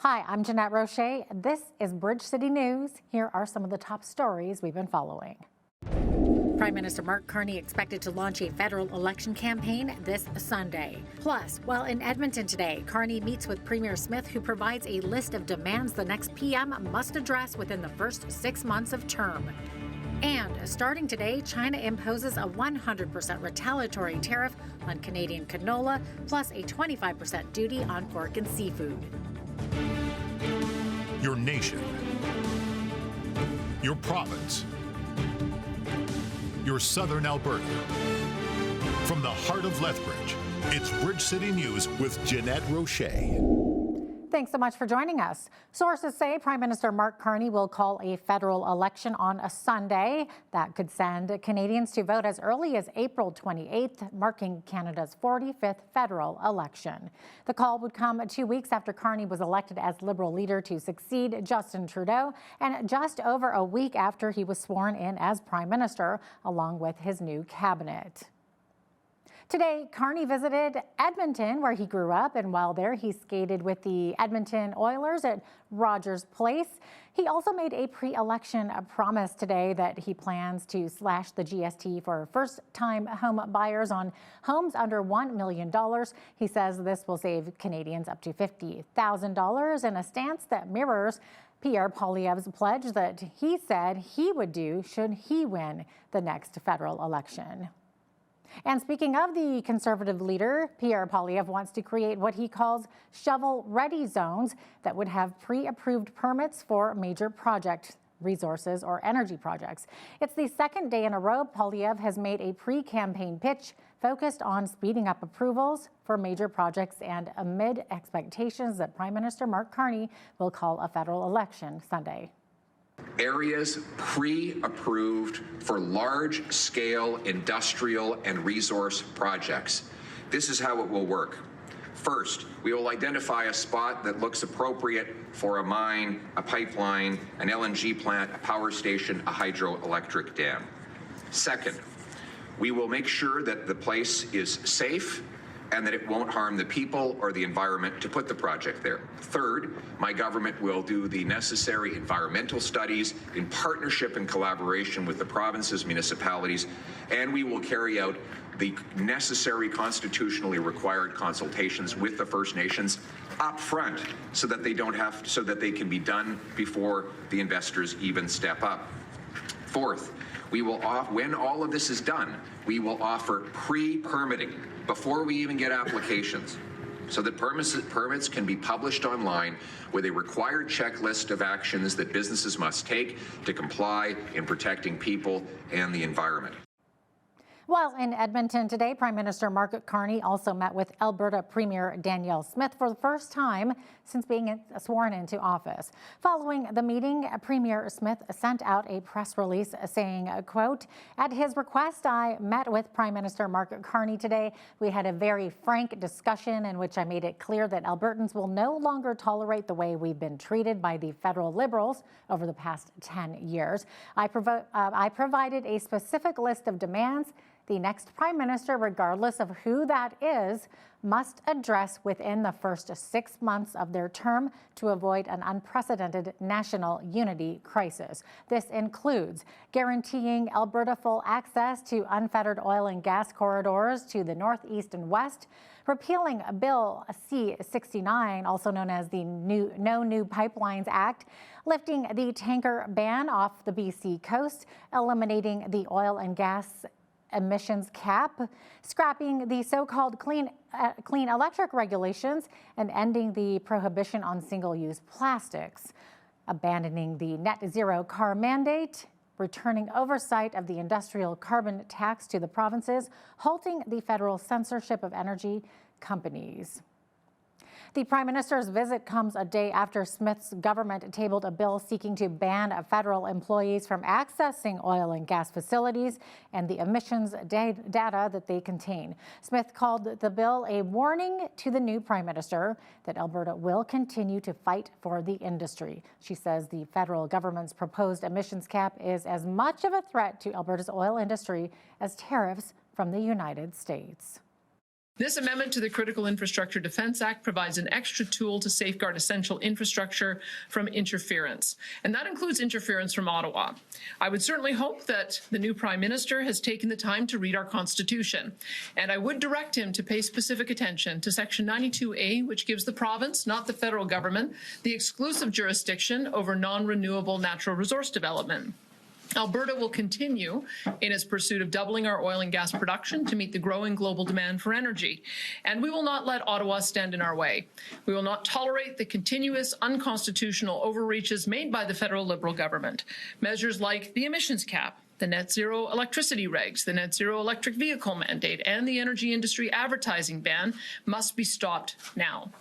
Hi, I'm Jeanette Roche. This is Bridge City News. Here are some of the top stories we've been following. Prime Minister Mark Carney expected to launch a federal election campaign this Sunday. Plus, while in Edmonton today, Carney meets with Premier Smith, who provides a list of demands the next PM must address within the first 6 months of term. And starting today, China imposes a 100% retaliatory tariff on Canadian canola, plus a 25% duty on pork and seafood. Your nation, your province, your southern Alberta. From the heart of Lethbridge, it's Bridge City News with Jeanette Roche. Thanks so much for joining us. Sources say Prime Minister Mark Carney will call a federal election on a Sunday. That could send Canadians to vote as early as April 28th, marking Canada's 45th federal election. The call would come 2 weeks after Carney was elected as Liberal leader to succeed Justin Trudeau, and just over a week after he was sworn in as Prime Minister, along with his new cabinet. Today, Carney visited Edmonton, where he grew up, and while there, he skated with the Edmonton Oilers at Rogers Place. He also made a pre-election promise today that he plans to slash the GST for first-time home buyers on homes under $1 million. He says this will save Canadians up to $50,000 in a stance that mirrors Pierre Poilievre's pledge that he said he would do should he win the next federal election. And speaking of the Conservative leader, Pierre Poilievre wants to create what he calls shovel-ready zones that would have pre-approved permits for major project resources or energy projects. It's the second day in a row Poilievre has made a pre-campaign pitch focused on speeding up approvals for major projects and amid expectations that Prime Minister Mark Carney will call a federal election Sunday. Areas pre-approved for large-scale industrial and resource projects. This is how it will work. First, we will identify a spot that looks appropriate for a mine, a pipeline, an LNG plant, a power station, a hydroelectric dam. Second, we will make sure that the place is safe and that it won't harm the people or the environment to put the project there. Third, my government will do the necessary environmental studies in partnership and collaboration with the provinces, municipalities, and we will carry out the necessary constitutionally required consultations with the First Nations up front so that they can be done before the investors even step up. Fourth, when all of this is done, we will offer pre-permitting before we even get applications, so that permits can be published online with a required checklist of actions that businesses must take to comply in protecting people and the environment. While in Edmonton today, Prime Minister Mark Carney also met with Alberta Premier Danielle Smith for the first time since being sworn into office. Following the meeting, Premier Smith sent out a press release saying, quote, "At his request, I met with Prime Minister Mark Carney today. We had a very frank discussion in which I made it clear that Albertans will no longer tolerate the way we've been treated by the federal Liberals over the past 10 years. I provided a specific list of demands the next Prime Minister, regardless of who that is, must address within the first 6 months of their term to avoid an unprecedented national unity crisis. This includes guaranteeing Alberta full access to unfettered oil and gas corridors to the north, east, and west, repealing Bill C-69, also known as the No New Pipelines Act, lifting the tanker ban off the BC coast, eliminating the oil and gas emissions cap, scrapping the so-called clean electric regulations, and ending the prohibition on single-use plastics, abandoning the net zero car mandate, returning oversight of the industrial carbon tax to the provinces, halting the federal censorship of energy companies. The Prime Minister's visit comes a day after Smith's government tabled a bill seeking to ban federal employees from accessing oil and gas facilities and the emissions data that they contain. Smith called the bill a warning to the new Prime Minister that Alberta will continue to fight for the industry. She says the federal government's proposed emissions cap is as much of a threat to Alberta's oil industry as tariffs from the United States. This amendment to the Critical Infrastructure Defence Act provides an extra tool to safeguard essential infrastructure from interference, and that includes interference from Ottawa. I would certainly hope that the new Prime Minister has taken the time to read our Constitution, and I would direct him to pay specific attention to Section 92A, which gives the province, not the federal government, the exclusive jurisdiction over non-renewable natural resource development. Alberta will continue in its pursuit of doubling our oil and gas production to meet the growing global demand for energy. And we will not let Ottawa stand in our way. We will not tolerate the continuous unconstitutional overreaches made by the federal Liberal government. Measures like the emissions cap, the net zero electricity regs, the net zero electric vehicle mandate, and the energy industry advertising ban must be stopped now.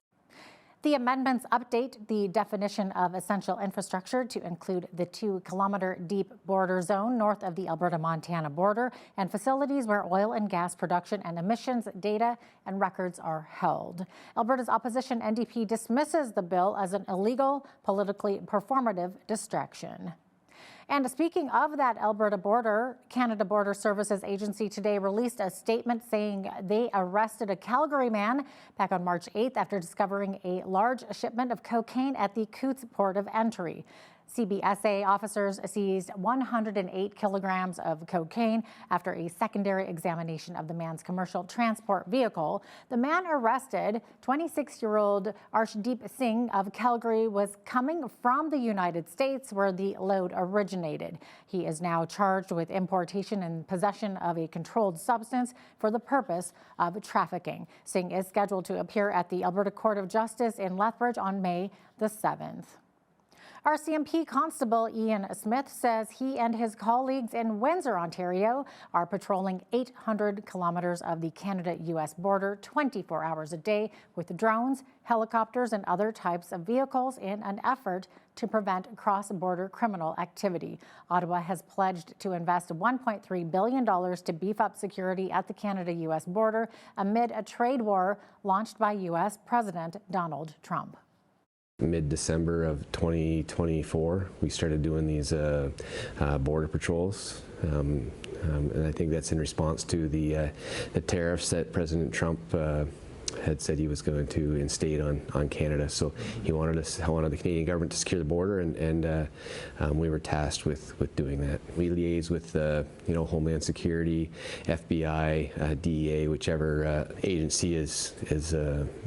The amendments update the definition of essential infrastructure to include the 2-kilometer deep border zone north of the Alberta-Montana border and facilities where oil and gas production and emissions data and records are held. Alberta's opposition NDP dismisses the bill as an illegal, politically performative distraction. And speaking of that Alberta border, Canada Border Services Agency today released a statement saying they arrested a Calgary man back on March 8th after discovering a large shipment of cocaine at the Coutts port of entry. CBSA officers seized 108 kilograms of cocaine after a secondary examination of the man's commercial transport vehicle. The man arrested, 26-year-old Arshdeep Singh of Calgary, was coming from the United States where the load originated. He is now charged with importation and possession of a controlled substance for the purpose of trafficking. Singh is scheduled to appear at the Alberta Court of Justice in Lethbridge on May the 7th. RCMP Constable Ian Smith says he and his colleagues in Windsor, Ontario, are patrolling 800 kilometers of the Canada-U.S. border 24 hours a day with drones, helicopters, and other types of vehicles in an effort to prevent cross-border criminal activity. Ottawa has pledged to invest $1.3 billion to beef up security at the Canada-U.S. border amid a trade war launched by U.S. President Donald Trump. Mid-December of 2024, we started doing these border patrols, and I think that's in response to the tariffs that President Trump had said he was going to instate on Canada. So he wanted the Canadian government to secure the border, and we were tasked with doing that. We liaise with Homeland Security, FBI, DEA, whichever agency is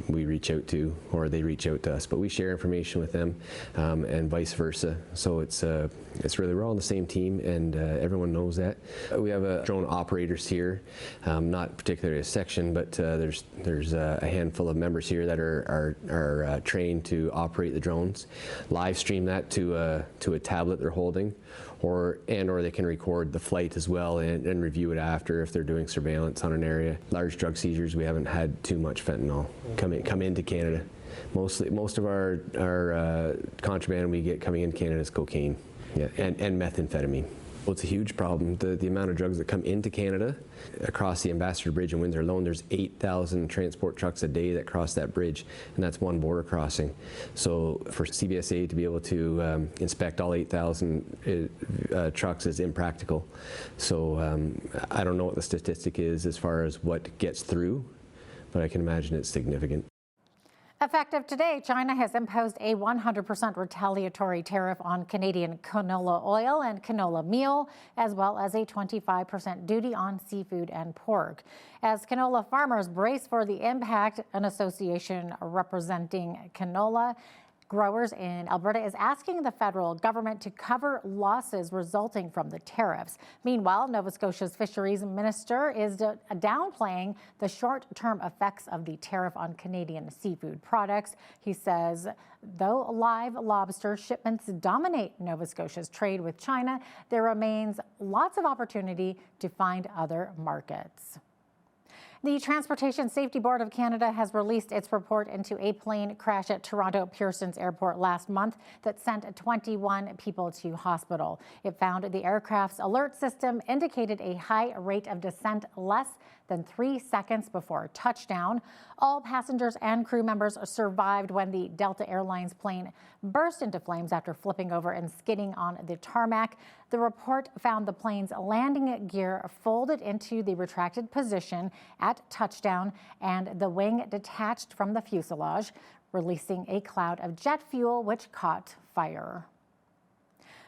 we reach out to, or they reach out to us. But we share information with them, and vice versa. So it's really, we're all on the same team, and everyone knows that. We have drone operators here, not particularly a section, but there's a handful of members here that are trained to operate the drones, live stream that to a tablet they're holding, or they can record the flight as well and review it after if they're doing surveillance on an area. Large drug seizures, we haven't had too much fentanyl come into Canada. Most of our contraband we get coming into Canada is cocaine, yeah, and methamphetamine. Well, it's a huge problem. The amount of drugs that come into Canada across the Ambassador Bridge in Windsor alone, there's 8,000 transport trucks a day that cross that bridge, and that's one border crossing. So for CBSA to be able to inspect all 8,000 trucks is impractical. So I don't know what the statistic is as far as what gets through, but I can imagine it's significant. Effective today, China has imposed a 100% retaliatory tariff on Canadian canola oil and canola meal, as well as a 25% duty on seafood and pork. As canola farmers brace for the impact, an association representing canola growers in Alberta is asking the federal government to cover losses resulting from the tariffs. Meanwhile, Nova Scotia's fisheries minister is downplaying the short-term effects of the tariff on Canadian seafood products. He says, though live lobster shipments dominate Nova Scotia's trade with China, there remains lots of opportunity to find other markets. The Transportation Safety Board of Canada has released its report into a plane crash at Toronto Pearson's Airport last month that sent 21 people to hospital. It found the aircraft's alert system indicated a high rate of descent less than 3 seconds before touchdown. All passengers and crew members survived when the Delta Airlines plane burst into flames after flipping over and skidding on the tarmac. The report found the plane's landing gear folded into the retracted position at touchdown and the wing detached from the fuselage, releasing a cloud of jet fuel which caught fire.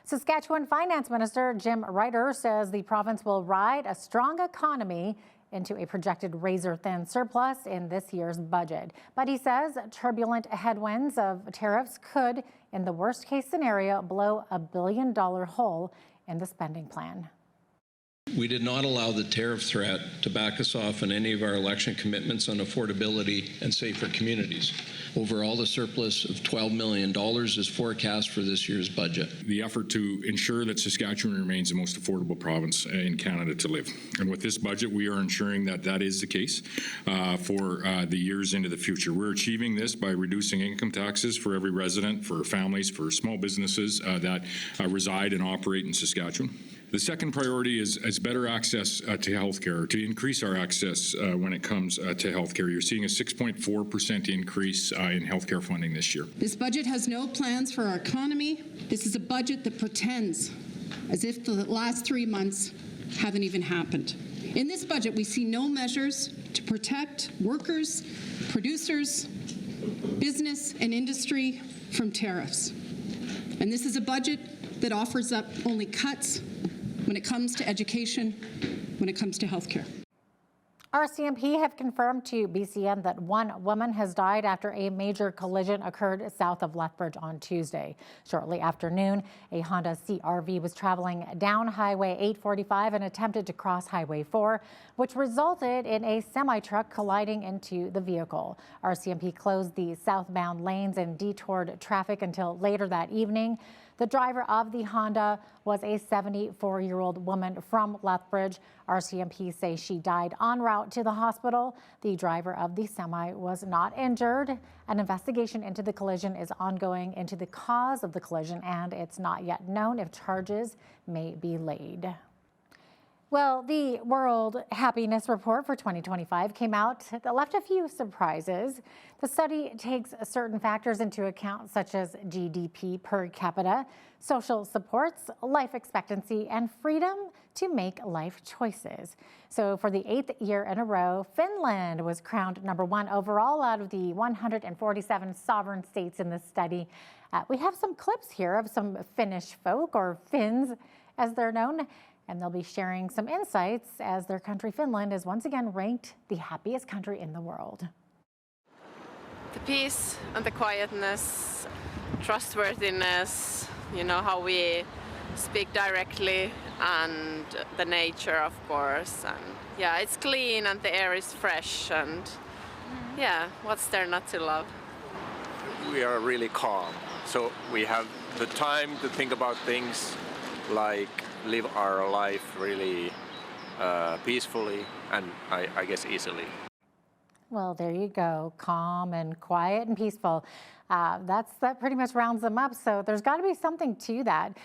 Saskatchewan Finance Minister Jim Ryder says the province will ride a strong economy into a projected razor-thin surplus in this year's budget. But he says turbulent headwinds of tariffs could, in the worst-case scenario, blow a billion-dollar hole in the spending plan. We did not allow the tariff threat to back us off on any of our election commitments on affordability and safer communities. Overall, the surplus of $12 million is forecast for this year's budget. The effort to ensure that Saskatchewan remains the most affordable province in Canada to live. And with this budget, we are ensuring that that is the case for the years into the future. We're achieving this by reducing income taxes for every resident, for families, for small businesses that reside and operate in Saskatchewan. The second priority is better access to health care, to increase our access when it comes to health care. You're seeing a 6.4% increase in health care funding this year. This budget has no plans for our economy. This is a budget that pretends as if the last 3 months haven't even happened. In this budget, we see no measures to protect workers, producers, business and industry from tariffs. And this is a budget that offers up only cuts when it comes to education, when it comes to healthcare. RCMP have confirmed to BCN that one woman has died after a major collision occurred south of Lethbridge on Tuesday. Shortly after noon, a Honda CR-V was traveling down Highway 845 and attempted to cross Highway 4, which resulted in a semi-truck colliding into the vehicle. RCMP closed the southbound lanes and detoured traffic until later that evening. The driver of the Honda was a 74-year-old woman from Lethbridge. RCMP say she died en route to the hospital. The driver of the semi was not injured. An investigation into the collision is ongoing into the cause of the collision, and it's not yet known if charges may be laid. Well, the World Happiness Report for 2025 came out that left a few surprises. The study takes certain factors into account, such as GDP per capita, social supports, life expectancy, and freedom to make life choices. So for the 8th year in a row, Finland was crowned #1 overall out of the 147 sovereign states in this study. We have some clips here of some Finnish folk, or Finns as they're known, and they'll be sharing some insights as their country, Finland, is once again ranked the happiest country in the world. The peace and the quietness, trustworthiness, you know, how we speak directly, and the nature, of course. And yeah, it's clean and the air is fresh, and yeah, what's there not to love? We are really calm, so we have the time to think about things like live our life really peacefully and I guess easily. Well, there you go. Calm and quiet and peaceful. That pretty much rounds them up. So there's got to be something to that.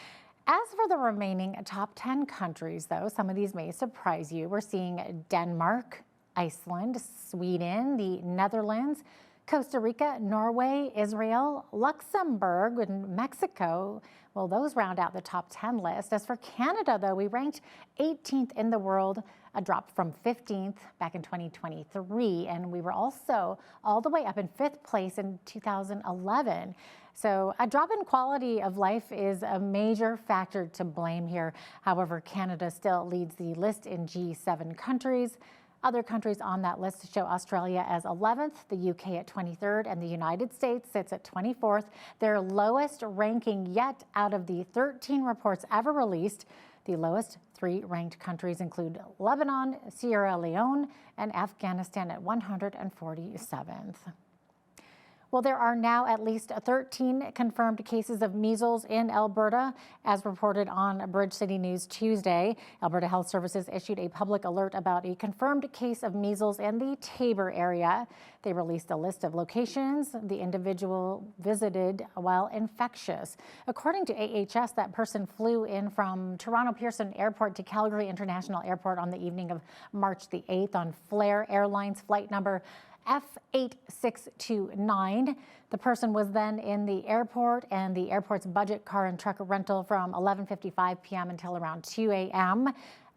As for the remaining top 10 countries, though, some of these may surprise you. We're seeing Denmark, Iceland, Sweden, the Netherlands, Costa Rica, Norway, Israel, Luxembourg, and Mexico. Well, those round out the top 10 list. As for Canada, though, we ranked 18th in the world, a drop from 15th back in 2023. And we were also all the way up in 5th place in 2011. So a drop in quality of life is a major factor to blame here. However, Canada still leads the list in G7 countries. Other countries on that list show Australia as 11th, the UK at 23rd, and the United States sits at 24th, their lowest ranking yet out of the 13 reports ever released. The lowest 3 ranked countries include Lebanon, Sierra Leone, and Afghanistan at 147th. Well, there are now at least 13 confirmed cases of measles in Alberta, as reported on Bridge City News Tuesday. Alberta Health Services issued a public alert about a confirmed case of measles in the Taber area. They released a list of locations the individual visited while infectious. According to AHS, that person flew in from Toronto Pearson Airport to Calgary International Airport on the evening of March the 8th on Flair Airlines flight number F8629. The person was then in the airport and the airport's budget car and truck rental from 11:55 p.m. until around 2 a.m.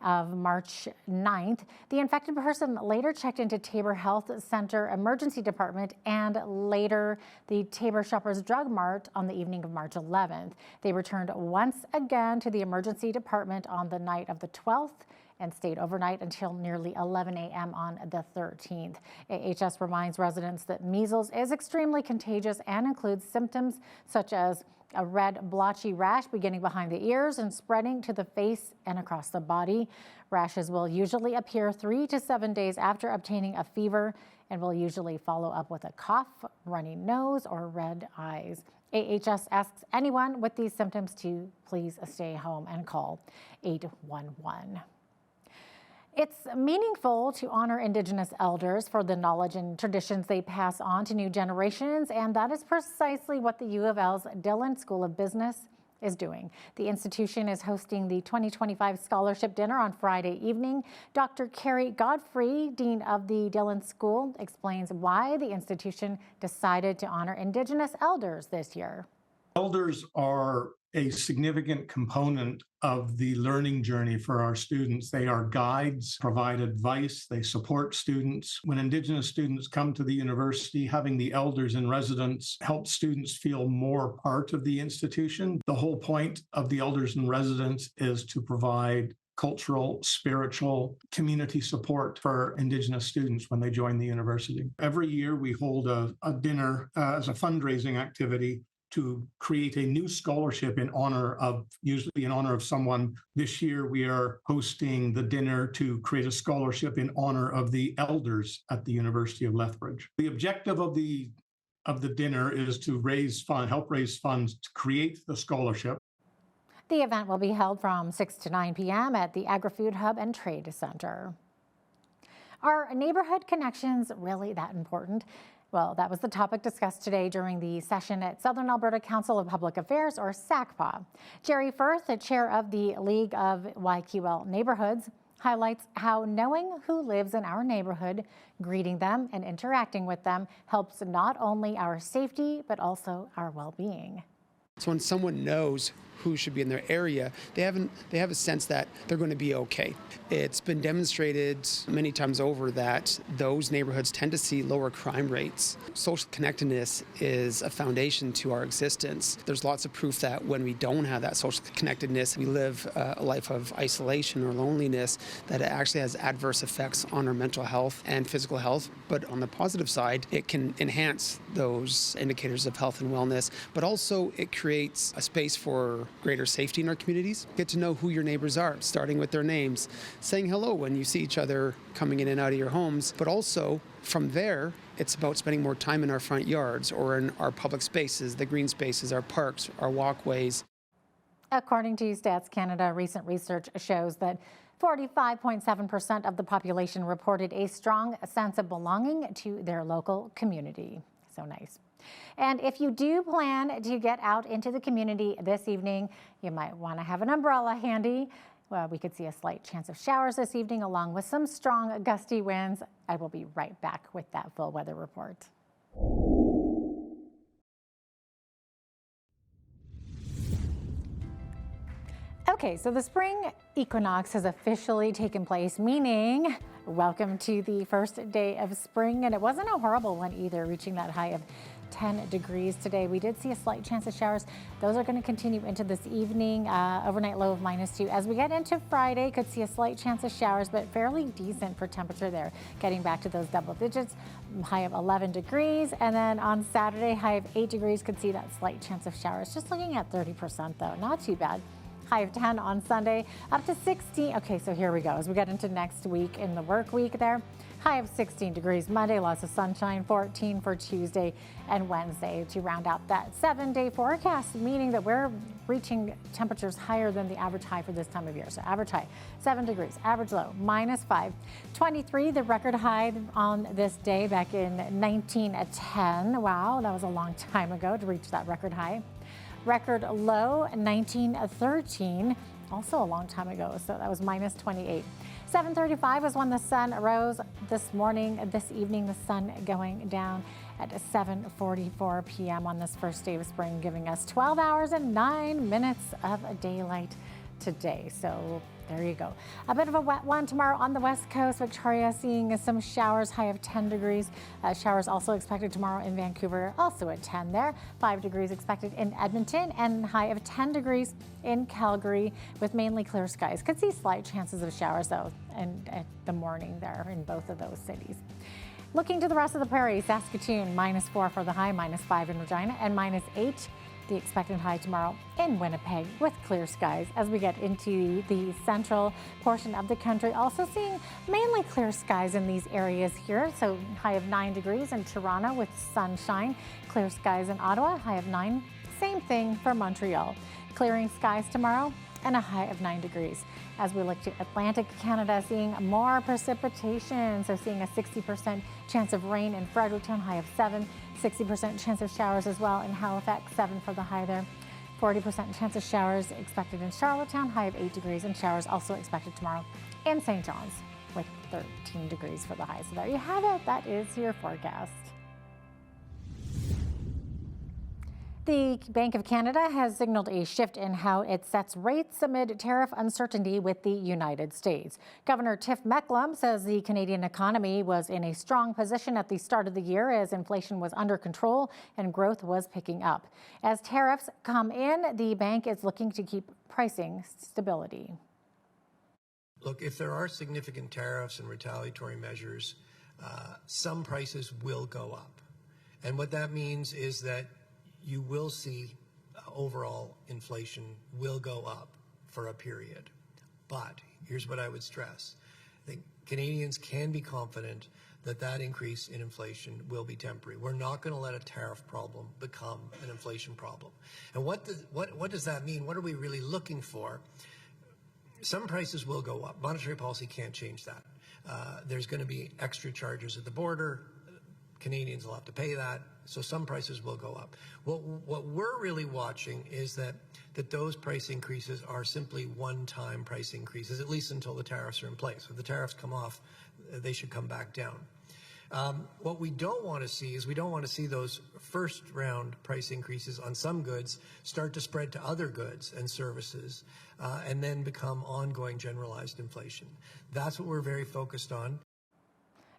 of March 9th. The infected person later checked into Taber Health Center Emergency Department and later the Taber Shoppers Drug Mart on the evening of March 11th. They returned once again to the emergency department on the night of the 12th and stayed overnight until nearly 11 a.m. on the 13th. AHS reminds residents that measles is extremely contagious and includes symptoms such as a red blotchy rash beginning behind the ears and spreading to the face and across the body. Rashes will usually appear 3 to 7 days after obtaining a fever and will usually follow up with a cough, runny nose, or red eyes. AHS asks anyone with these symptoms to please stay home and call 811. It's meaningful to honor Indigenous elders for the knowledge and traditions they pass on to new generations, and that is precisely what the U of L's Dillon School of Business is doing. The institution is hosting the 2025 Scholarship Dinner on Friday evening. Dr. Carrie Godfrey, Dean of the Dillon School, explains why the institution decided to honor Indigenous elders this year. Elders are a significant component of the learning journey for our students. They are guides, provide advice, they support students. When Indigenous students come to the university, having the elders in residence helps students feel more part of the institution. The whole point of the elders in residence is to provide cultural, spiritual, community support for Indigenous students when they join the university. Every year we hold a dinner as a fundraising activity to create a new scholarship usually in honor of someone. This year, we are hosting the dinner to create a scholarship in honor of the elders at the University of Lethbridge. The objective of the dinner is to help raise funds to create the scholarship. The event will be held from 6 to 9 p.m. at the Agri-Food Hub and Trade Center. Are neighborhood connections really that important? Well, that was the topic discussed today during the session at Southern Alberta Council of Public Affairs, or SACPA. Jerry Firth, the chair of the League of YQL Neighborhoods, highlights how knowing who lives in our neighborhood, greeting them and interacting with them helps not only our safety, but also our well-being. So when someone knows who should be in their area, they have a sense that they're going to be okay. It's been demonstrated many times over that those neighborhoods tend to see lower crime rates. Social connectedness is a foundation to our existence. There's lots of proof that when we don't have that social connectedness, we live a life of isolation or loneliness, that it actually has adverse effects on our mental health and physical health. But on the positive side, it can enhance those indicators of health and wellness, but also it creates a space for greater safety in our communities. Get to know who your neighbors are, starting with their names, saying hello when you see each other coming in and out of your homes. But also, from there, it's about spending more time in our front yards or in our public spaces, the green spaces, our parks, our walkways. According to Stats Canada, recent research shows that 45.7% of the population reported a strong sense of belonging to their local community. So nice. And if you do plan to get out into the community this evening, you might want to have an umbrella handy. Well, we could see a slight chance of showers this evening along with some strong gusty winds. I will be right back with that full weather report. Okay, so the spring equinox has officially taken place, meaning welcome to the first day of spring. And it wasn't a horrible one either, reaching that high of 10 degrees today. We did see a slight chance of showers. Those are going to continue into this evening, overnight low of -2. As we get into Friday, could see a slight chance of showers, but fairly decent for temperature there, getting back to those double digits, high of 11 degrees. And then on Saturday, high of 8 degrees, could see that slight chance of showers. Just looking at 30% though, not too bad. high of 10 on Sunday, up to 16. Okay, so here we go. As we get into next week in the work week there, high of 16 degrees Monday, lots of sunshine, 14 for Tuesday and Wednesday to round out that 7-day forecast, meaning that we're reaching temperatures higher than the average high for this time of year. So average high, 7 degrees, average low, -5. 23, the record high on this day back in 1910. Wow, that was a long time ago to reach that record high. Record low, 1913, also a long time ago, so that was -28. 7:35 was when the sun rose this morning. This evening, the sun going down at 7:44 p.m. on this first day of spring, giving us 12 hours and 9 minutes of daylight today. So there you go. A bit of a wet one tomorrow on the west coast. Victoria seeing some showers, high of 10 degrees. Showers also expected tomorrow in Vancouver, also at 10 there. 5 degrees expected in Edmonton and high of 10 degrees in Calgary with mainly clear skies. Could see slight chances of showers though at the morning there in both of those cities. Looking to the rest of the prairie, Saskatoon -4 for the high, -5 in Regina and -8 the expected high tomorrow in Winnipeg with clear skies. As we get into the central portion of the country, also seeing mainly clear skies in these areas here. So high of 9 degrees in Toronto with sunshine, clear skies in Ottawa, high of 9. Same thing for Montreal. Clearing skies tomorrow and a high of 9 degrees. As we look to Atlantic Canada, seeing more precipitation. So seeing a 60% chance of rain in Fredericktown, high of 7. 60% chance of showers as well in Halifax, 7 for the high there. 40% chance of showers expected in Charlottetown, high of 8 degrees, and showers also expected tomorrow in St. John's with 13 degrees for the high. So there you have it. That is your forecast. The Bank of Canada has signaled a shift in how it sets rates amid tariff uncertainty with the United States. Governor Tiff Macklem says the Canadian economy was in a strong position at the start of the year as inflation was under control and growth was picking up. As tariffs come in, the bank is looking to keep pricing stability. Look, if there are significant tariffs and retaliatory measures, some prices will go up. And what that means is that you will see overall inflation will go up for a period. But here's what I would stress. I think Canadians can be confident that that increase in inflation will be temporary. We're not going to let a tariff problem become an inflation problem. And what does that mean? What are we really looking for? Some prices will go up. Monetary policy can't change that. There's going to be extra charges at the border. Canadians will have to pay that. So some prices will go up. What we're really watching is that those price increases are simply one-time price increases, at least until the tariffs are in place. If the tariffs come off, they should come back down. What we don't want to see is we don't want to see those first round price increases on some goods start to spread to other goods and services and then become ongoing generalized inflation. That's what we're very focused on.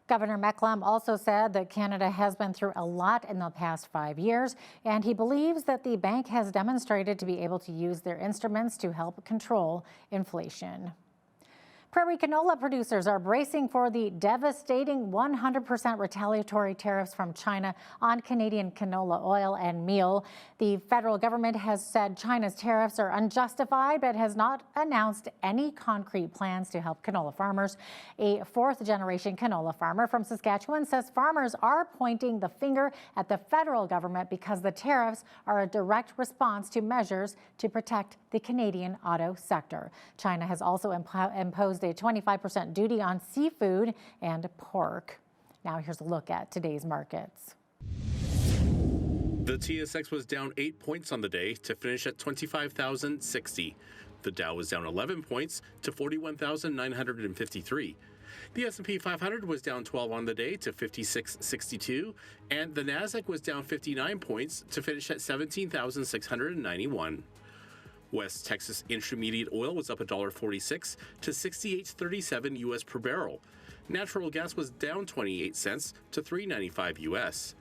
Governor Macklem also said that Canada has been through a lot in the past 5 years, and he believes that the bank has demonstrated to be able to use their instruments to help control inflation. Prairie canola producers are bracing for the devastating 100% retaliatory tariffs from China on Canadian canola oil and meal. The federal government has said China's tariffs are unjustified, but has not announced any concrete plans to help canola farmers. A fourth-generation canola farmer from Saskatchewan says farmers are pointing the finger at the federal government because the tariffs are a direct response to measures to protect the Canadian auto sector. China has also imposed a 25% duty on seafood and pork. Now here's a look at today's markets. The TSX was down 8 points on the day to finish at 25,060. The Dow was down 11 points to 41,953. The S&P 500 was down 12 on the day to 5662, and the Nasdaq was down 59 points to finish at 17,691. West Texas Intermediate oil was up $1.46 to $68.37 US per barrel. Natural gas was down 28 cents to $3.95 US.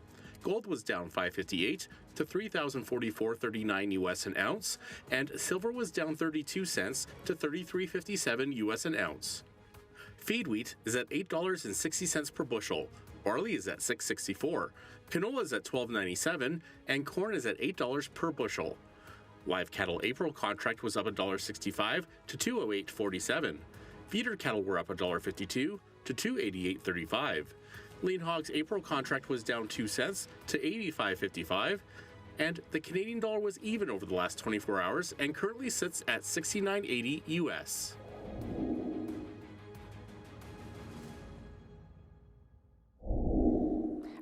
Gold was down $5.58 to $3,044.39 US an ounce, and silver was down 32 cents to $33.57 US an ounce. Feed wheat is at $8.60 per bushel. Barley is at $6.64. Canola is at $12.97, and corn is at $8 per bushel. Live cattle April contract was up $1.65 to $208.47. Feeder cattle were up $1.52 to $288.35. Lean hogs April contract was down 2 cents to $85.55. And the Canadian dollar was even over the last 24 hours and currently sits at $69.80 US.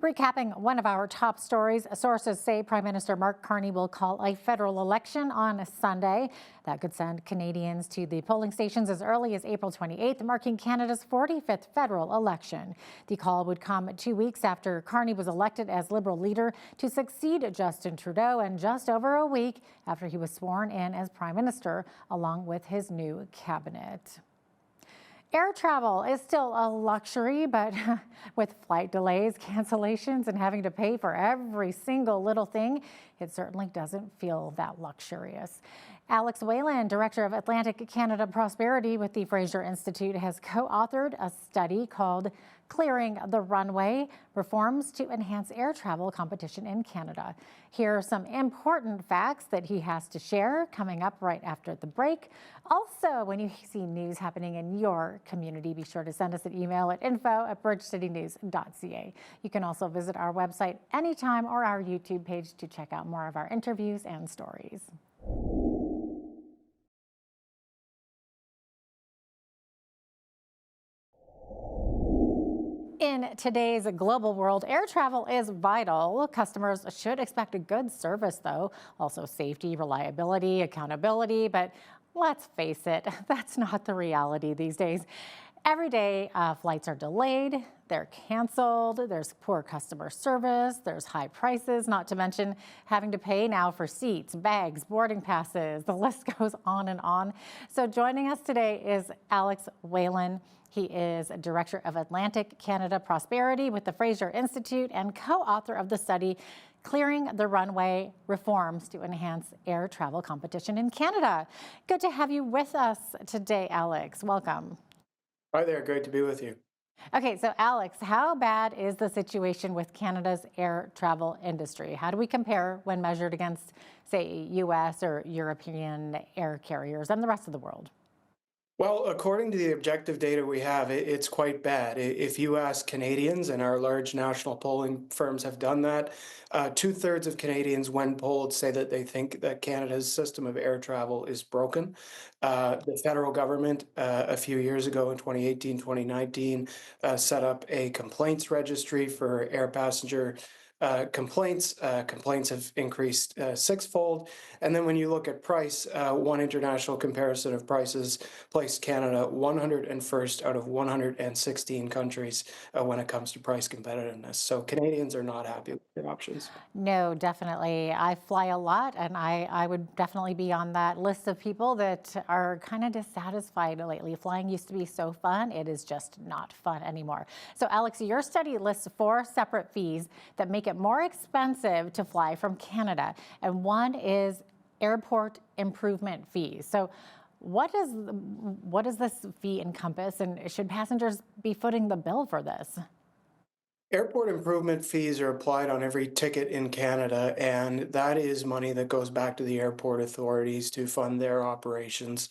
Recapping one of our top stories, sources say Prime Minister Mark Carney will call a federal election on Sunday. That could send Canadians to the polling stations as early as April 28th, marking Canada's 45th federal election. The call would come 2 weeks after Carney was elected as Liberal leader to succeed Justin Trudeau, and just over a week after he was sworn in as Prime Minister, along with his new cabinet. Air travel is still a luxury, but with flight delays, cancellations, and having to pay for every single little thing, it certainly doesn't feel that luxurious. Alex Whalen, Director of Atlantic Canada Prosperity with the Fraser Institute, has co-authored a study called Clearing the Runway: Reforms to Enhance Air Travel Competition in Canada. Here are some important facts that he has to share coming up right after the break. Also, when you see news happening in your community, be sure to send us an email at info@bridgecitynews.ca. You can also visit our website anytime or our YouTube page to check out more of our interviews and stories. In today's global world, air travel is vital. Customers should expect a good service, though. Also safety, reliability, accountability. But let's face it, that's not the reality these days. Every day, flights are delayed, they're canceled, there's poor customer service, there's high prices, not to mention having to pay now for seats, bags, boarding passes. The list goes on and on. So joining us today is Alex Whalen. He is Director of Atlantic Canada Prosperity with the Fraser Institute and co-author of the study Clearing the Runway: Reforms to Enhance Air Travel Competition in Canada. Good to have you with us today, Alex. Welcome. Hi there, great to be with you. Okay, so Alex, how bad is the situation with Canada's air travel industry? How do we compare when measured against, say, US or European air carriers and the rest of the world? Well, according to the objective data we have, it's quite bad. If you ask Canadians, and our large national polling firms have done that, 2/3 of Canadians, when polled, say that they think that Canada's system of air travel is broken. The federal government, a few years ago in 2018, 2019, set up a complaints registry for air passenger complaints. Complaints have increased sixfold. And then when you look at price, one international comparison of prices placed Canada 101st out of 116 countries when it comes to price competitiveness. So Canadians are not happy with their options. No, definitely. I fly a lot, and I would definitely be on that list of people that are kind of dissatisfied lately. Flying used to be so fun. It is just not fun anymore. So Alex, your study lists 4 separate fees that make it more expensive to fly from Canada, and one is airport improvement fees. So what does this fee encompass, and should passengers be footing the bill for this? Airport improvement fees are applied on every ticket in Canada, and that is money that goes back to the airport authorities to fund their operations.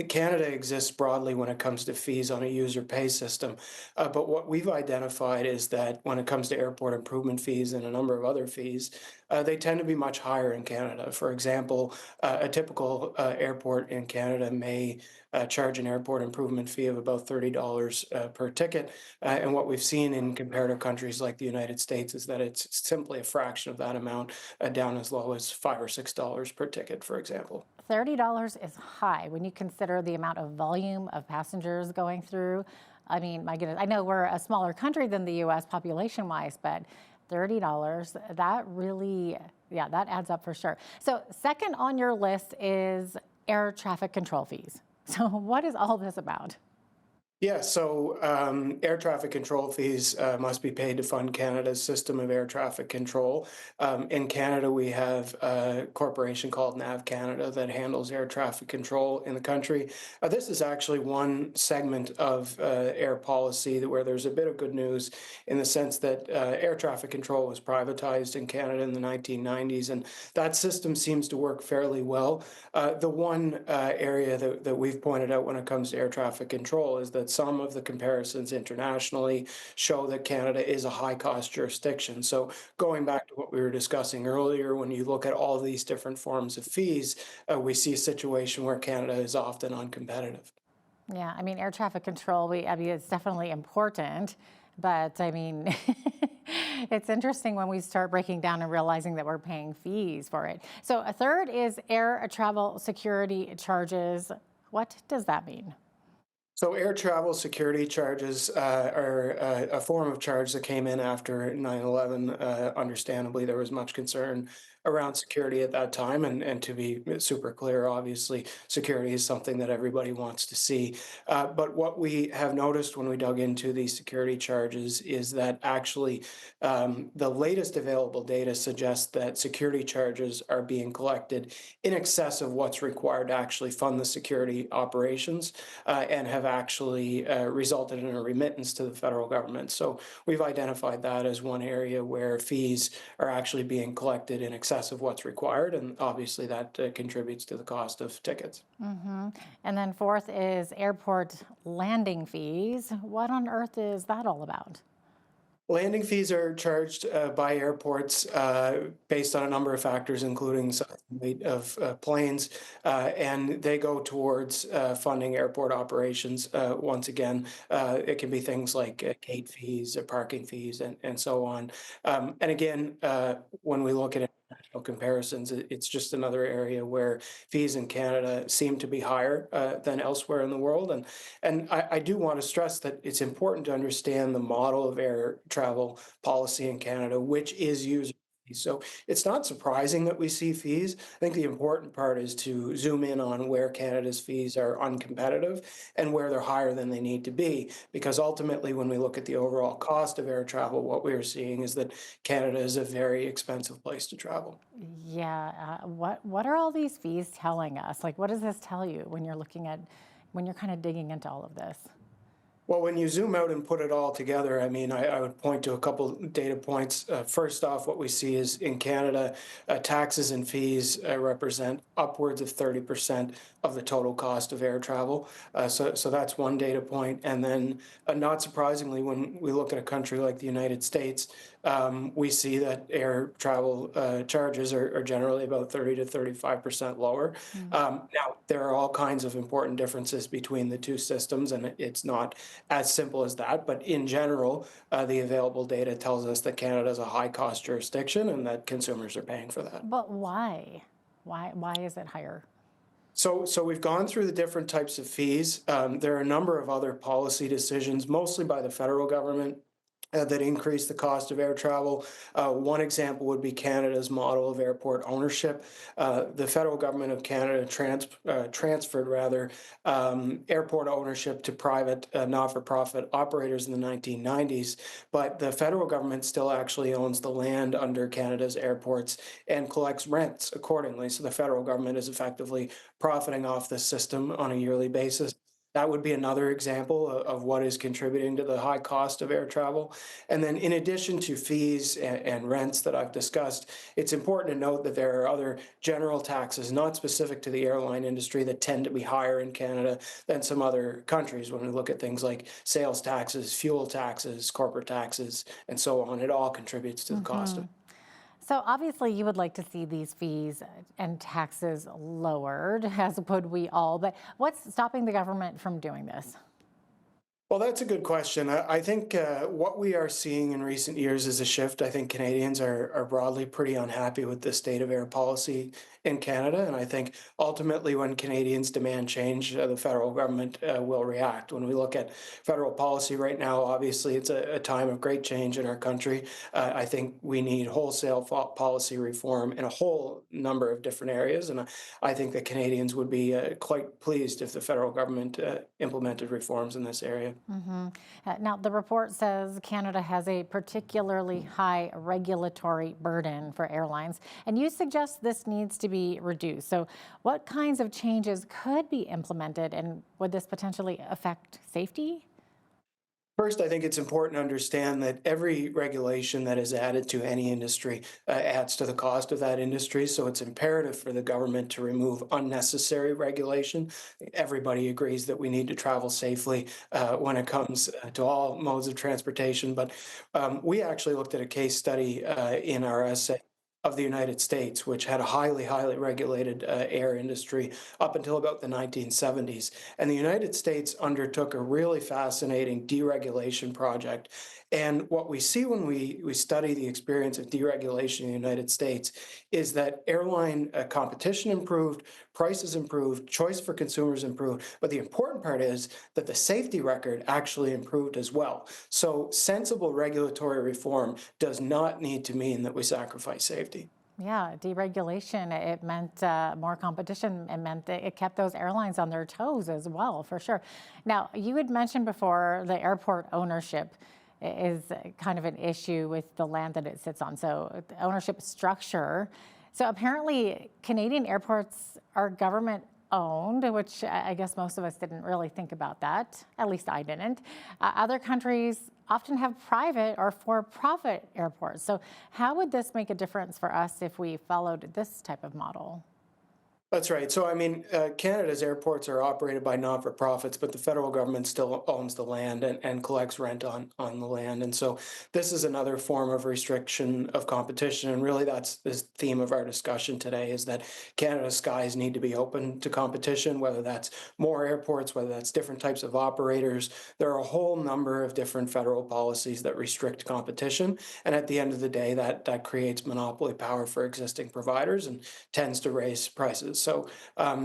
Canada exists broadly when it comes to fees on a user pay system. But what we've identified is that when it comes to airport improvement fees and a number of other fees, they tend to be much higher in Canada. For example, a typical airport in Canada may charge an airport improvement fee of about $30 per ticket. And what we've seen in comparative countries like the United States is that it's simply a fraction of that amount, down as low as $5 or $6 per ticket, for example. $30 is high when you consider the amount of volume of passengers going through. I mean, my goodness, I know we're a smaller country than the US population-wise, but $30, that really, yeah, that adds up for sure. So second on your list is air traffic control fees. So what is all this about? Yeah, so air traffic control fees must be paid to fund Canada's system of air traffic control. In Canada, we have a corporation called NAV Canada that handles air traffic control in the country. This is actually one segment of air policy where there's a bit of good news in the sense that air traffic control was privatized in Canada in the 1990s, and that system seems to work fairly well. The one area that we've pointed out when it comes to air traffic control is that some of the comparisons internationally show that Canada is a high-cost jurisdiction. So going back to what we were discussing earlier, when you look at all these different forms of fees, we see a situation where Canada is often uncompetitive. Yeah, I mean, air traffic control, it's definitely important, but I mean, it's interesting when we start breaking down and realizing that we're paying fees for it. So a third is air travel security charges. What does that mean? So air travel security charges are a form of charge that came in after 9/11. Understandably, there was much concern around security at that time. And to be super clear, obviously, security is something that everybody wants to see. But what we have noticed when we dug into these security charges is that actually the latest available data suggests that security charges are being collected in excess of what's required to actually fund the security operations and have actually resulted in a remittance to the federal government. So we've identified that as one area where fees are actually being collected in excess of what's required, and obviously that contributes to the cost of tickets. Mm-hmm. And then fourth is airport landing fees. What on earth is that all about? Landing fees are charged by airports based on a number of factors, including size and weight of planes, and they go towards funding airport operations. Once again, it can be things like gate fees, parking fees, and so on. And again, when we look at international comparisons, it's just another area where fees in Canada seem to be higher than elsewhere in the world. And I do want to stress that it's important to understand the model of air travel policy in Canada, which is user fees. So it's not surprising that we see fees. I think the important part is to zoom in on where Canada's fees are uncompetitive and where they're higher than they need to be. Because ultimately, when we look at the overall cost of air travel, what we're seeing is that Canada is a very expensive place to travel. Yeah, what are all these fees telling us? Like, what does this tell you when you're when you're kind of digging into all of this? Well, when you zoom out and put it all together, I mean, I would point to a couple data points. First off, what we see is in Canada, taxes and fees represent upwards of 30% of the total cost of air travel. So that's one data point. And then, not surprisingly, when we look at a country like the United States, we see that air travel charges are generally about 30 to 35% lower. Now, there are all kinds of important differences between the two systems, and it's not as simple as that. But in general, the available data tells us that Canada is a high-cost jurisdiction and that consumers are paying for that. But why? Why is it higher? So we've gone through the different types of fees. There are a number of other policy decisions, mostly by the federal government, that increase the cost of air travel. One example would be Canada's model of airport ownership. The federal government of Canada transferred airport ownership to private not-for-profit operators in the 1990s, but the federal government still actually owns the land under Canada's airports and collects rents accordingly. So the federal government is effectively profiting off this system on a yearly basis. That would be another example of what is contributing to the high cost of air travel. And then in addition to fees and rents that I've discussed, it's important to note that there are other general taxes, not specific to the airline industry, that tend to be higher in Canada than some other countries. When we look at things like sales taxes, fuel taxes, corporate taxes, and so on, it all contributes to the cost of it. So obviously you would like to see these fees and taxes lowered, as would we all, but what's stopping the government from doing this? Well, that's a good question. I think what we are seeing in recent years is a shift. I think Canadians are broadly pretty unhappy with the state of air policy in Canada. And I think ultimately when Canadians demand change, the federal government will react. When we look at federal policy right now, obviously it's a time of great change in our country. I think we need wholesale policy reform in a whole number of different areas. And I think that Canadians would be quite pleased if the federal government implemented reforms in this area. Now, the report says Canada has a particularly high regulatory burden for airlines, and you suggest this needs to be reduced. So what kinds of changes could be implemented, and would this potentially affect safety? First, I think it's important to understand that every regulation that is added to any industry adds to the cost of that industry. So it's imperative for the government to remove unnecessary regulation. Everybody agrees that we need to travel safely when it comes to all modes of transportation. But we actually looked at a case study in our essay of the United States, which had a highly regulated air industry up until about the 1970s. And the United States undertook a really fascinating deregulation project. And what we see when we study the experience of deregulation in the United States is that airline competition improved, prices improved, choice for consumers improved. But the important part is that the safety record actually improved as well. So sensible regulatory reform does not need to mean that we sacrifice safety. Yeah, deregulation, it meant more competition. It meant that it kept those airlines on their toes as well, for sure. Now, you had mentioned before the airport ownership is kind of an issue with the land that it sits on. So the ownership structure. So apparently Canadian airports are government owned, which I guess most of us didn't really think about that. At least I didn't. Other countries often have private or for-profit airports. So how would this make a difference for us if we followed this type of model? That's right. So, I mean, Canada's airports are operated by not-for-profits, but the federal government still owns the land and collects rent on the land. And so this is another form of restriction of competition. And really, that's the theme of our discussion today, is that Canada's skies need to be open to competition, whether that's more airports, whether that's different types of operators. There are a whole number of different federal policies that restrict competition. And at the end of the day, that creates monopoly power for existing providers and tends to raise prices. So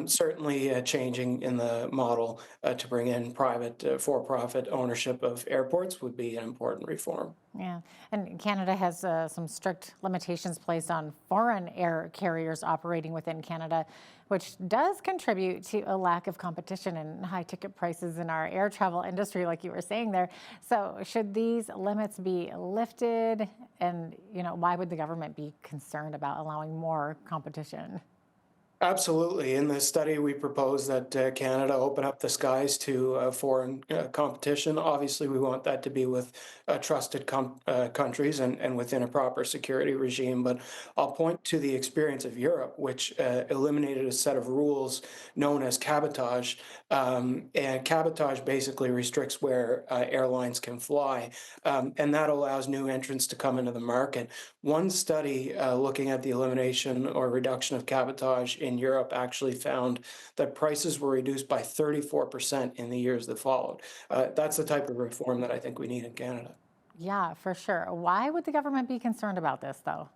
certainly changing in the model to bring in private for-profit ownership of airports would be an important reform. Yeah, and Canada has some strict limitations placed on foreign air carriers operating within Canada, which does contribute to a lack of competition and high ticket prices in our air travel industry, like you were saying there. So should these limits be lifted? And, why would the government be concerned about allowing more competition? Absolutely. In the study, we propose that Canada open up the skies to foreign competition. Obviously, we want that to be with trusted countries and within a proper security regime. But I'll point to the experience of Europe, which eliminated a set of rules known as cabotage. And cabotage basically restricts where airlines can fly. And that allows new entrants to come into the market. One study looking at the elimination or reduction of cabotage in Europe actually found that prices were reduced by 34% in the years that followed. That's the type of reform that I think we need in Canada. Yeah, for sure. Why would the government be concerned about this, though?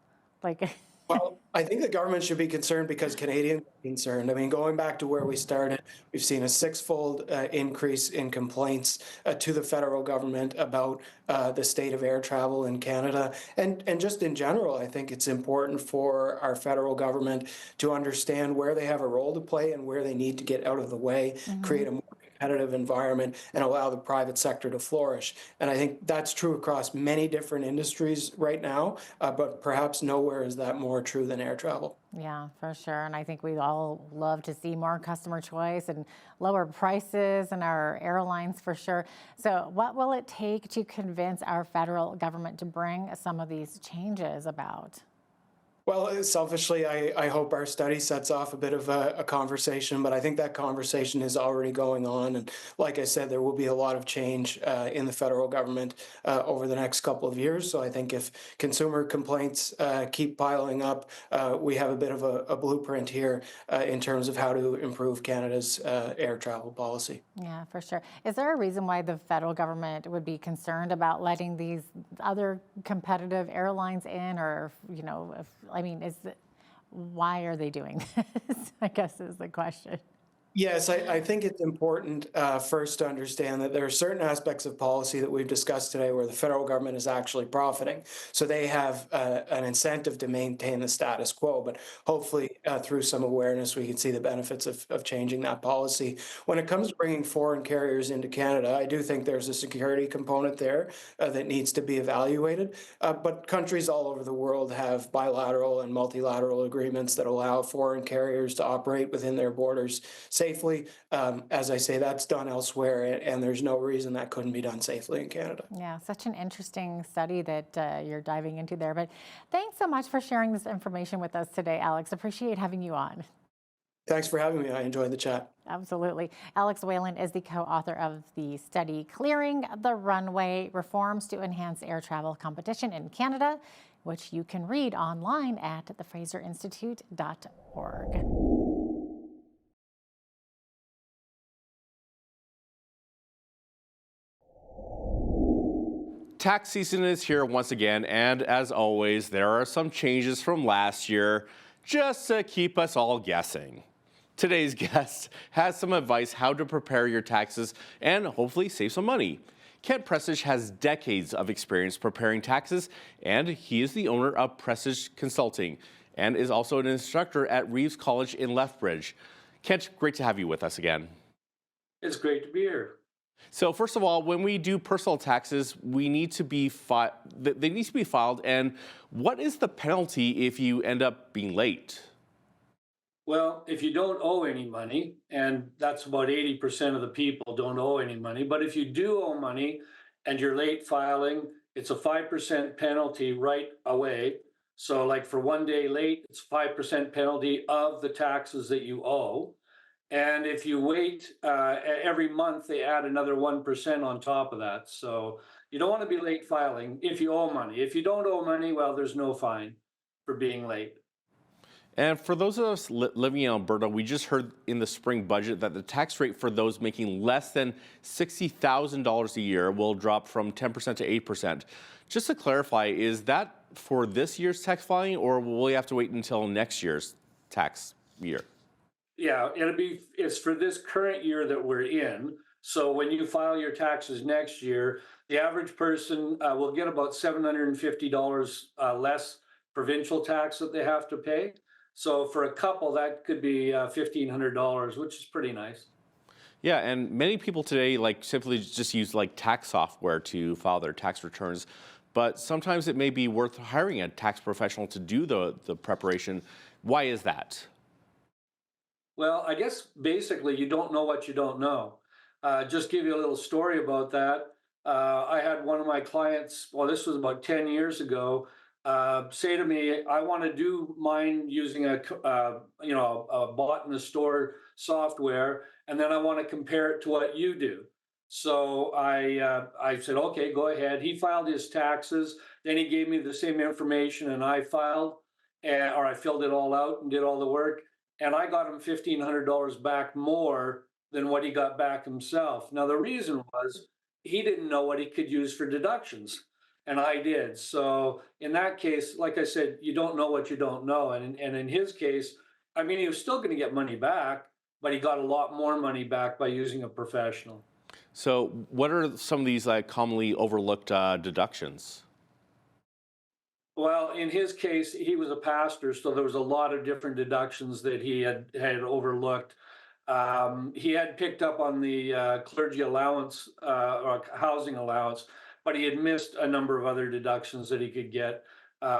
Well, I think the government should be concerned because Canadians are concerned. I mean, going back to where we started, we've seen a six-fold increase in complaints to the federal government about the state of air travel in Canada. And just in general, I think it's important for our federal government to understand where they have a role to play and where they need to get out of the way, create a more competitive environment, and allow the private sector to flourish. And I think that's true across many different industries right now, but perhaps nowhere is that more true than air travel. Yeah, for sure. And I think we all love to see more customer choice and lower prices in our airlines, for sure. So what will it take to convince our federal government to bring some of these changes about? Well, selfishly, I hope our study sets off a bit of a conversation, but I think that conversation is already going on. And like I said, there will be a lot of change in the federal government over the next couple of years. So I think if consumer complaints keep piling up, we have a bit of a blueprint here in terms of how to improve Canada's air travel policy. Yeah, for sure. Is there a reason why the federal government would be concerned about letting these other competitive airlines in, or, you know, why are they doing this? I guess is the question. Yes, I think it's important first to understand that there are certain aspects of policy that we've discussed today where the federal government is actually profiting. So they have an incentive to maintain the status quo, but hopefully through some awareness, we can see the benefits of changing that policy. When it comes to bringing foreign carriers into Canada, I do think there's a security component there that needs to be evaluated. But countries all over the world have bilateral and multilateral agreements that allow foreign carriers to operate within their borders safely. As I say, that's done elsewhere, and there's no reason that couldn't be done safely in Canada. Yeah, such an interesting study that you're diving into there. But thanks so much for sharing this information with us today, Alex. Appreciate having you on. Thanks for having me. I enjoyed the chat. Absolutely. Alex Whalen is the co-author of the study, Clearing the Runway: Reforms to Enhance Air Travel Competition in Canada, which you can read online at thefraserinstitute.org. Tax season is here once again, and as always, there are some changes from last year just to keep us all guessing. Today's guest has some advice how to prepare your taxes and hopefully save some money. Kent Prestige has decades of experience preparing taxes, and he is the owner of Prestige Consulting and is also an instructor at Reeves College in Lethbridge. Kent, great to have you with us again. It's great to be here. So first of all, when we do personal taxes, we need to be they need to be filed. And what is the penalty if you end up being late? Well, if you don't owe any money, and that's about 80% of the people don't owe any money, but if you do owe money and you're late filing, it's a 5% penalty right away. So like for 1 day late, it's 5% penalty of the taxes that you owe. And if you wait every month, they add another 1% on top of that. So you don't want to be late filing if you owe money. If you don't owe money, well, there's no fine for being late. And for those of us living in Alberta, we just heard in the spring budget that the tax rate for those making less than $60,000 a year will drop from 10% to 8%. Just to clarify, is that for this year's tax filing, or will we have to wait until next year's tax year? Yeah, it's for this current year that we're in. So when you file your taxes next year, the average person will get about $750 less provincial tax that they have to pay. So for a couple, that could be $1,500, which is pretty nice. Yeah, and many people today simply just use tax software to file their tax returns, but sometimes it may be worth hiring a tax professional to do the preparation. Why is that? Well, I guess basically you don't know what you don't know. Just give you a little story about that. I had one of my clients, well, this was about 10 years ago, say to me, I want to do mine using a bought in the store software, and then I want to compare it to what you do. So I said, okay, go ahead. He filed his taxes. Then he gave me the same information, and I filed, or I filled it all out and did all the work. And I got him $1,500 back more than what he got back himself. Now, the reason was he didn't know what he could use for deductions, and I did. So in that case, like I said, you don't know what you don't know. And in his case, I mean, he was still going to get money back, but he got a lot more money back by using a professional. So what are some of these commonly overlooked deductions? Well, in his case, he was a pastor, so there was a lot of different deductions that he had overlooked. He had picked up on the clergy allowance or housing allowance, but he had missed a number of other deductions that he could get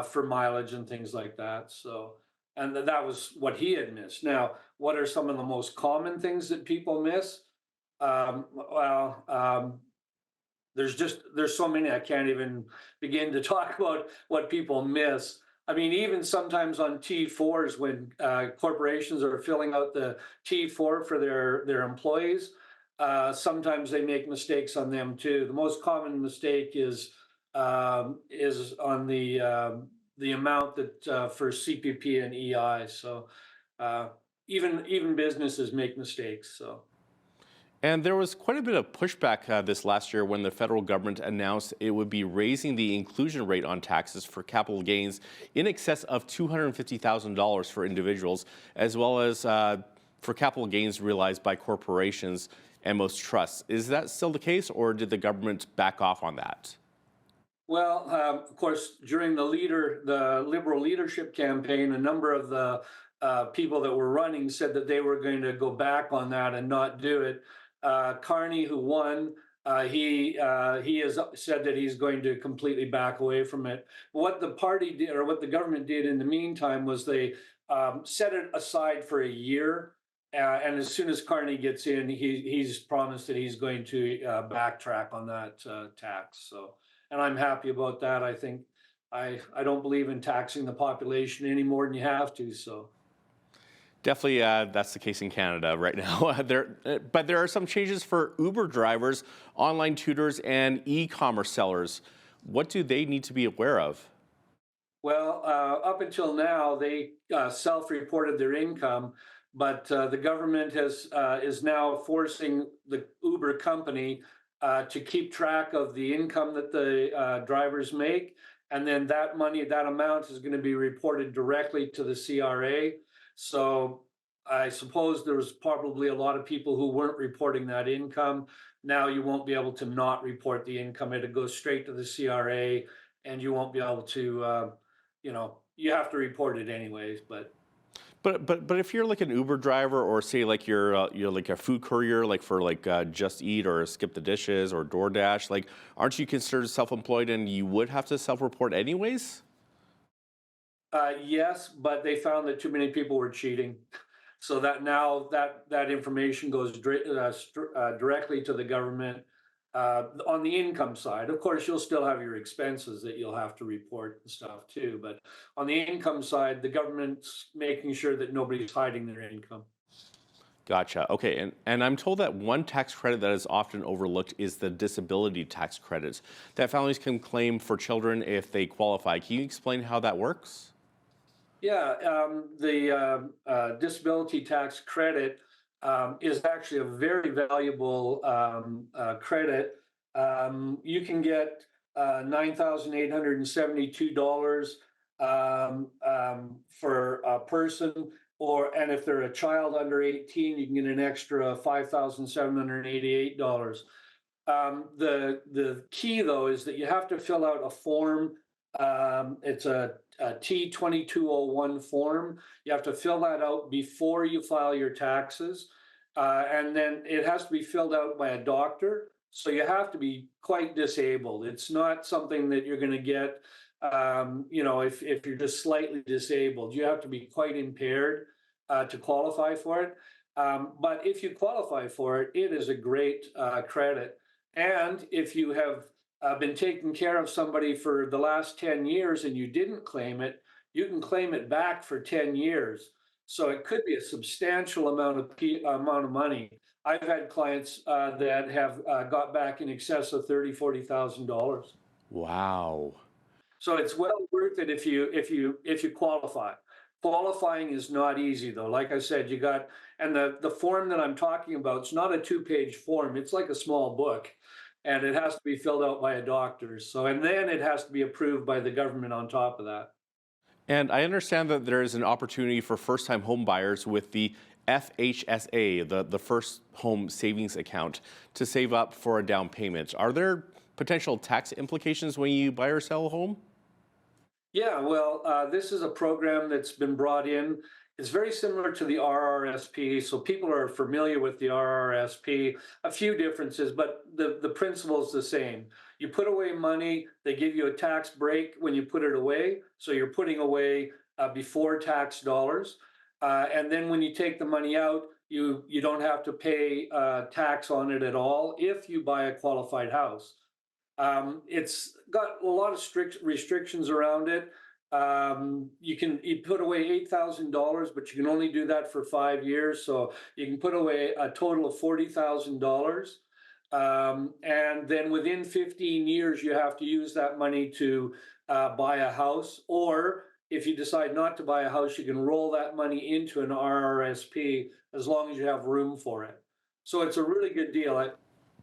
for mileage and things like that. So, and that was what he had missed. Now, what are some of the most common things that people miss? There's so many I can't even begin to talk about what people miss. I mean, even sometimes on T4s when corporations are filling out the T4 for their employees, sometimes they make mistakes on them too. The most common mistake is on the amount that for CPP and EI. So even businesses make mistakes. So. And there was quite a bit of pushback this last year when the federal government announced it would be raising the inclusion rate on taxes for capital gains in excess of $250,000 for individuals, as well as for capital gains realized by corporations and most trusts. Is that still the case, or did the government back off on that? Well, of course, during the Liberal leadership campaign, a number of the people that were running said that they were going to go back on that and not do it. Carney, who won, he has said that he's going to completely back away from it. What the party did, or what the government did in the meantime, was they set it aside for a year. And as soon as Carney gets in, he's promised that he's going to backtrack on that tax. So, and I'm happy about that. I think I don't believe in taxing the population any more than you have to. So. Definitely, that's the case in Canada right now. But there are some changes for Uber drivers, online tutors, and e-commerce sellers. What do they need to be aware of? Well, up until now, they self-reported their income, but the government is now forcing the Uber company to keep track of the income that the drivers make, and then that amount is going to be reported directly to the CRA. So I suppose there was probably a lot of people who weren't reporting that income. Now you won't be able to not report the income. It'll go straight to the CRA, and you won't be able to, you have to report it anyways. But if you're like an Uber driver, or say like you're like a food courier, like for Just Eat or Skip the Dishes or DoorDash, like aren't you considered self-employed and you would have to self-report anyways? Yes, but they found that too many people were cheating. So that now that information goes directly to the government on the income side. Of course, you'll still have your expenses that you'll have to report and stuff too. But on the income side, the government's making sure that nobody's hiding their income. Gotcha. Okay, and I'm told that one tax credit that is often overlooked is the disability tax credit that families can claim for children if they qualify. Can you explain how that works? Yeah, the disability tax credit is actually a very valuable credit. You can get $9,872 for a person, and if they're a child under 18, you can get an extra $5,788. The key, though, is that you have to fill out a form. It's a T2201 form. You have to fill that out before you file your taxes. And then it has to be filled out by a doctor. So you have to be quite disabled. It's not something that you're going to get, if you're just slightly disabled. You have to be quite impaired to qualify for it. But if you qualify for it, it is a great credit. And if you have been taking care of somebody for the last 10 years and you didn't claim it, you can claim it back for 10 years. So it could be a substantial amount of money. I've had clients that have got back in excess of $30,000, $40,000. Wow. So it's well worth it if you qualify. Qualifying is not easy, though. Like I said, and the form that I'm talking about, it's not a 2-page form. It's like a small book. And it has to be filled out by a doctor. And then it has to be approved by the government on top of that. And I understand that there is an opportunity for first-time home buyers with the FHSA, the First Home Savings Account, to save up for a down payment. Are there potential tax implications when you buy or sell a home? Yeah, well, this is a program that's been brought in. It's very similar to the RRSP, so people are familiar with the RRSP. A few differences, but the principle is the same. You put away money, they give you a tax break when you put it away, so you're putting away before tax dollars. And then when you take the money out, you don't have to pay tax on it at all if you buy a qualified house. It's got a lot of strict restrictions around it. You put away $8,000, but you can only do that for 5 years. So you can put away a total of $40,000. And then within 15 years, you have to use that money to buy a house. Or if you decide not to buy a house, you can roll that money into an RRSP as long as you have room for it. So it's a really good deal.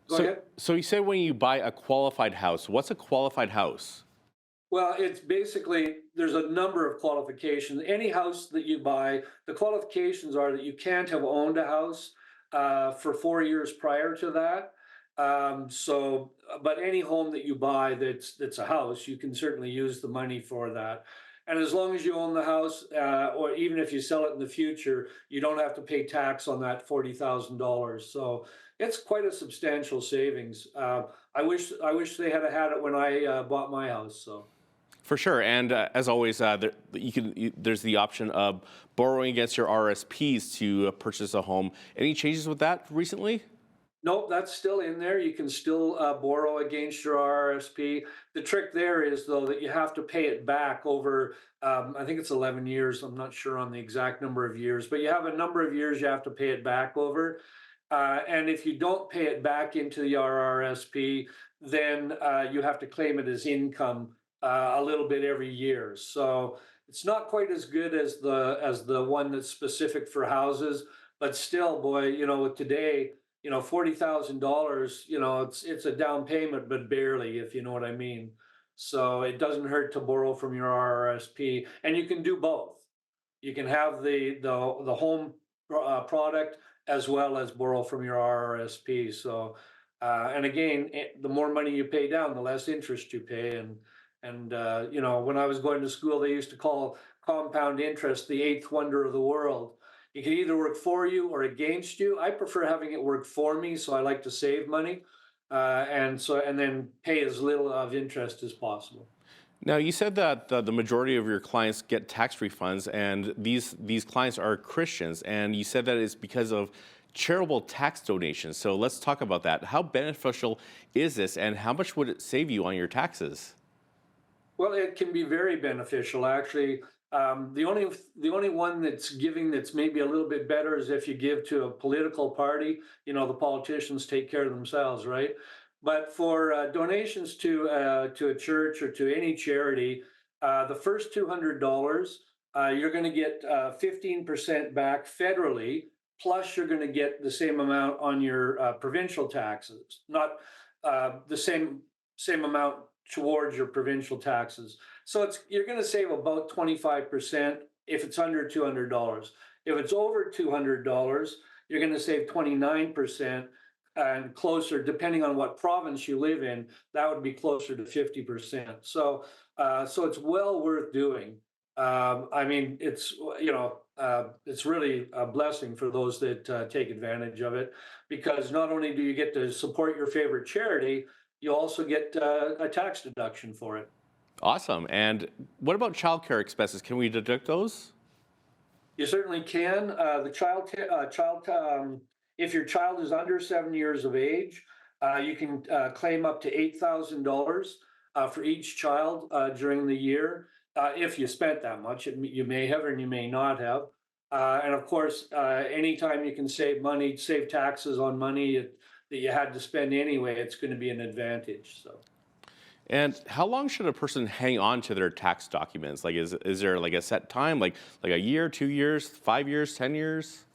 Go ahead. So you said when you buy a qualified house, what's a qualified house? Well, it's basically, there's a number of qualifications. Any house that you buy, the qualifications are that you can't have owned a house for 4 years prior to that. But any home that you buy that's a house, you can certainly use the money for that. And as long as you own the house, or even if you sell it in the future, you don't have to pay tax on that $40,000. So it's quite a substantial savings. I wish they had it when I bought my house. So. For sure, and as always, there's the option of borrowing against your RSPs to purchase a home. Any changes with that recently? Nope, that's still in there. You can still borrow against your RRSP. The trick there is, though, that you have to pay it back over, I think it's 11 years. I'm not sure on the exact number of years, but you have a number of years you have to pay it back over. And if you don't pay it back into the RRSP, then you have to claim it as income a little bit every year. So it's not quite as good as the one that's specific for houses, but still, boy, with today, $40,000, it's a down payment, but barely, if you know what I mean. So it doesn't hurt to borrow from your RRSP, and you can do both. You can have the home product as well as borrow from your RRSP. So, and again, the more money you pay down, the less interest you pay. And when I was going to school, they used to call compound interest the eighth wonder of the world. It can either work for you or against you. I prefer having it work for me, so I like to save money, and then pay as little of interest as possible. Now, you said that the majority of your clients get tax refunds, and these clients are Christians, and you said that it's because of charitable tax donations. So let's talk about that. How beneficial is this, and how much would it save you on your taxes? Well, it can be very beneficial, actually. The only one that's maybe a little bit better is if you give to a political party. The politicians take care of themselves, right? But for donations to a church or to any charity, the first $200, you're going to get 15% back federally, plus you're going to get the same amount on your provincial taxes, not the same amount towards your provincial taxes. So you're going to save about 25% if it's under $200. If it's over $200, you're going to save 29%, and closer, depending on what province you live in, that would be closer to 50%. So it's well worth doing. I mean, it's really a blessing for those that take advantage of it, because not only do you get to support your favorite charity, you also get a tax deduction for it. Awesome. And what about childcare expenses? Can we deduct those? You certainly can. If your child is under 7 years of age, you can claim up to $8,000 for each child during the year. If you spent that much, you may have and you may not have. And of course, anytime you can save money, save taxes on money that you had to spend anyway, it's going to be an advantage. So. And how long should a person hang on to their tax documents? Like, is there like a set time, like a year, 2 years, 5 years, 10 years?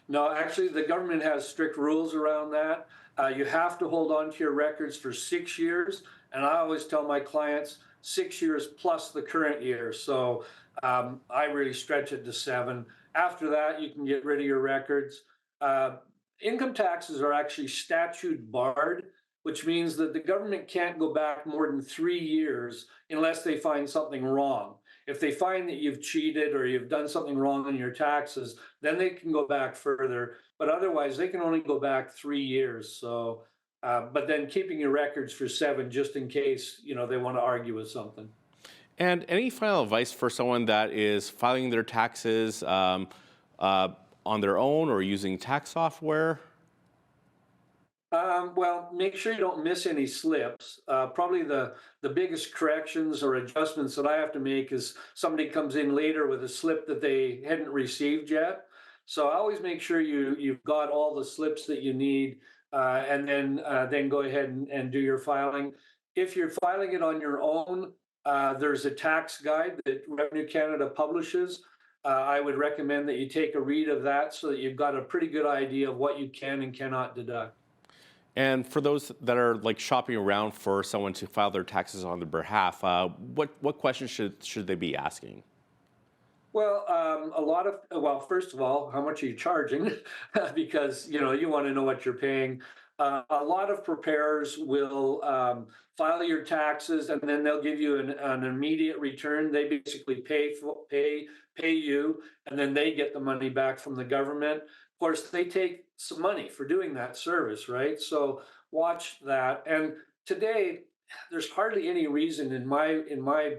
No, actually, the government has strict rules around that. You have to hold on to your records for 6 years. And I always tell my clients 6 years plus the current year. So I really stretch it to 7. After that, you can get rid of your records. Income taxes are actually statute barred, which means that the government can't go back more than 3 years unless they find something wrong. If they find that you've cheated or you've done something wrong on your taxes, then they can go back further. But otherwise, they can only go back 3 years. So, but then keeping your records for 7, just in case, they want to argue with something. And any final advice for someone that is filing their taxes on their own or using tax software? Well, make sure you don't miss any slips. Probably the biggest corrections or adjustments that I have to make is somebody comes in later with a slip that they hadn't received yet. So I always make sure you've got all the slips that you need, and then go ahead and do your filing. If you're filing it on your own, there's a tax guide that Revenue Canada publishes. I would recommend that you take a read of that so that you've got a pretty good idea of what you can and cannot deduct. And for those that are like shopping around for someone to file their taxes on their behalf, what questions should they be asking? Well, first of all, how much are you charging? Because, you want to know what you're paying. A lot of preparers will file your taxes and then they'll give you an immediate return. They basically pay you, and then they get the money back from the government. Of course, they take some money for doing that service, right? So watch that. And today, there's hardly any reason in my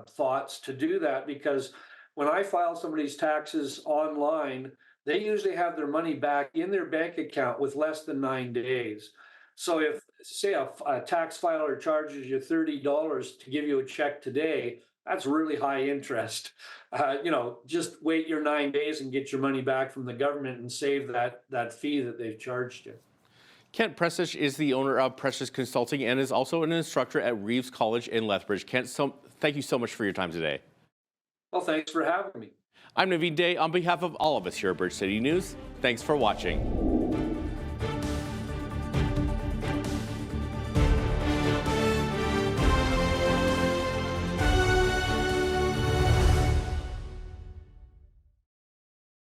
thoughts to do that, because when I file somebody's taxes online, they usually have their money back in their bank account with less than 9 days. So if, say, a tax filer charges you $30 to give you a check today, that's really high interest. Just wait your 9 days and get your money back from the government and save that fee that they've charged you. Kent Prestish is the owner of Prestish Consulting and is also an instructor at Reeves College in Lethbridge. Kent, thank you so much for your time today. Well, thanks for having me. I'm Naveen Day. On behalf of all of us here at Bridge City News, thanks for watching.